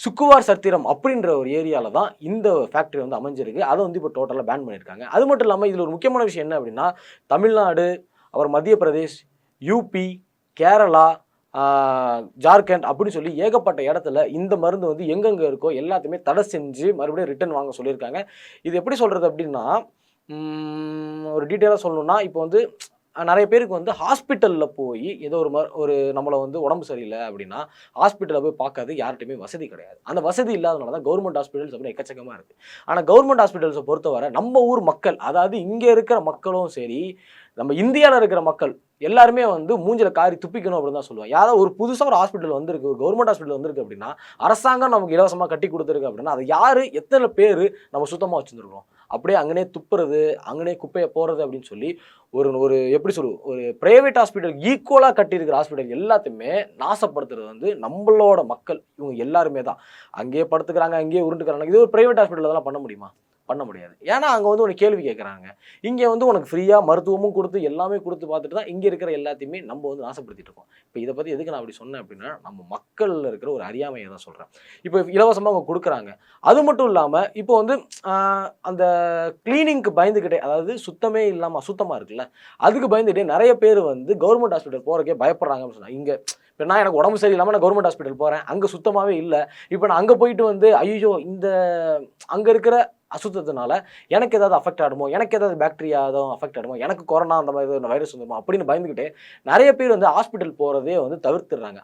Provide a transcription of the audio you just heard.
சுக்குவார் சத்திரம் அப்படின்ற ஒரு ஏரியாவில் தான் இந்த ஃபேக்ட்ரி வந்து அமைஞ்சிருக்கு. அதை வந்து இப்போ டோட்டலாக பேன் பண்ணியிருக்காங்க. அது மட்டும் இல்லாமல் இதில் ஒரு முக்கியமான விஷயம் என்ன அப்படின்னா, தமிழ்நாடு, அப்புறம் மத்திய பிரதேஷ், யூபி, கேரளா, ஜார்க்கண்ட் அப்படின்னு சொல்லி ஏகப்பட்ட இடத்துல இந்த மருந்து வந்து எங்கெங்கே இருக்கோ எல்லாத்தையுமே தடை செஞ்சு மறுபடியும் ரிட்டர்ன் வாங்க சொல்லியிருக்காங்க. இது எப்படி சொல்கிறது அப்படின்னா, ஒரு டீட்டெயிலாக சொல்லணும்னா, இப்போ வந்து நிறைய பேருக்கு வந்து ஹாஸ்பிட்டலில் போய் ஏதோ ஒரு நம்மளை வந்து உடம்பு சரியில்லை அப்படின்னா ஹாஸ்பிட்டலில் போய் பார்க்காது யார்கிட்டையுமே வசதி கிடையாது. அந்த வசதி இல்லாதனால தான் கவர்மெண்ட் ஹாஸ்பிட்டல்ஸ் அப்படின்னு எக்கச்சக்கமாக இருக்குது. ஆனால் கவர்மெண்ட் ஹாஸ்பிட்டல்ஸை பொறுத்தவரை நம்ம ஊர் மக்கள், அதாவது இங்கே இருக்கிற மக்களும் சரி, நம்ம இந்தியாவில் இருக்கிற மக்கள் எல்லாருமே வந்து மூஞ்சில காரி துப்பிக்கணும் அப்படின்னு தான் சொல்லுவாங்க. யாராவது ஒரு புதுசாக ஒரு ஹாஸ்பிட்டல் வந்திருக்கு, ஒரு கவர்மெண்ட் ஹாஸ்பிட்டல் வந்திருக்கு அப்படின்னா, அரசாங்கம் நமக்கு இலவசமாக கட்டி கொடுத்துருக்கு அப்படின்னா, அதை யார் எத்தனை பேர் நம்ம சுத்தமாக வச்சுருக்கோம். அப்படியே அங்கனே துப்புறது, அங்கனே குப்பையை போடுறது அப்படின்னு சொல்லி ஒரு ஒரு எப்படி சொல்லுவோம், ஒரு பிரைவேட் ஹாஸ்பிட்டல் ஈக்குவலாக கட்டியிருக்கிற ஹாஸ்பிட்டல் எல்லாத்தையுமே நாசப்படுத்துறது வந்து நம்மளோட மக்கள். இவங்க எல்லாருமே தான் அங்கேயே படுத்துக்கிறாங்க, அங்கேயே உருண்டுக்கிறாங்க. இது ஒரு பிரைவேட் ஹாஸ்பிட்டல் அதெல்லாம் பண்ண முடியுமா? பண்ண முடியாது. ஏன்னா அங்கே வந்து உனக்கு கேள்வி கேட்குறாங்க. இங்கே வந்து உனக்கு ஃப்ரீயாக மருத்துவமும் கொடுத்து எல்லாமே கொடுத்து பார்த்துட்டு தான் இங்கே இருக்கிற எல்லாத்தையுமே நம்ம வந்து நாசப்படுத்திட்டு இருக்கோம். இப்போ இதை பற்றி எதுக்கு நான் அப்படி சொன்னேன் அப்படின்னா, நம்ம மக்களில் இருக்கிற ஒரு அறியாமையை தான் சொல்கிறேன். இப்போ இலவசமாக அவங்க கொடுக்குறாங்க. அது மட்டும் இல்லாமல் இப்போ வந்து அந்த கிளீனிங்க்கு பயந்துக்கிட்டே, அதாவது சுத்தமே இல்லாமல் அசுத்தமாக இருக்குல்ல, அதுக்கு பயந்துகிட்டே நிறைய பேர் வந்து கவர்மெண்ட் ஹாஸ்பிட்டல் போகிறக்கே பயப்படுறாங்க அப்படின்னு சொன்னாங்க. இங்கே இப்போ நான் எனக்கு உடம்பு சரியில்லாமல் நான் கவர்மெண்ட் ஹாஸ்பிட்டல் போகிறேன், அங்கே சுத்தமாகவே இல்லை. இப்போ நான் அங்கே போயிட்டு வந்து ஐயோ இந்த அங்கே இருக்கிற அசுத்தத்தினால எனக்கு ஏதாவது அஃபெக்ட் ஆகிடுமோ, எனக்கு ஏதாவது பாக்டீரியா ஏதாவது அஃபெக்ட் ஆகிடுமோ, எனக்கு கொரோனா அந்த மாதிரி வைரஸ் வந்துடுமோ அப்படின்னு பயந்துக்கிட்டே நிறைய பேர் வந்து ஹாஸ்பிட்டல் போகிறதே வந்து தவிர்த்துடுறாங்க.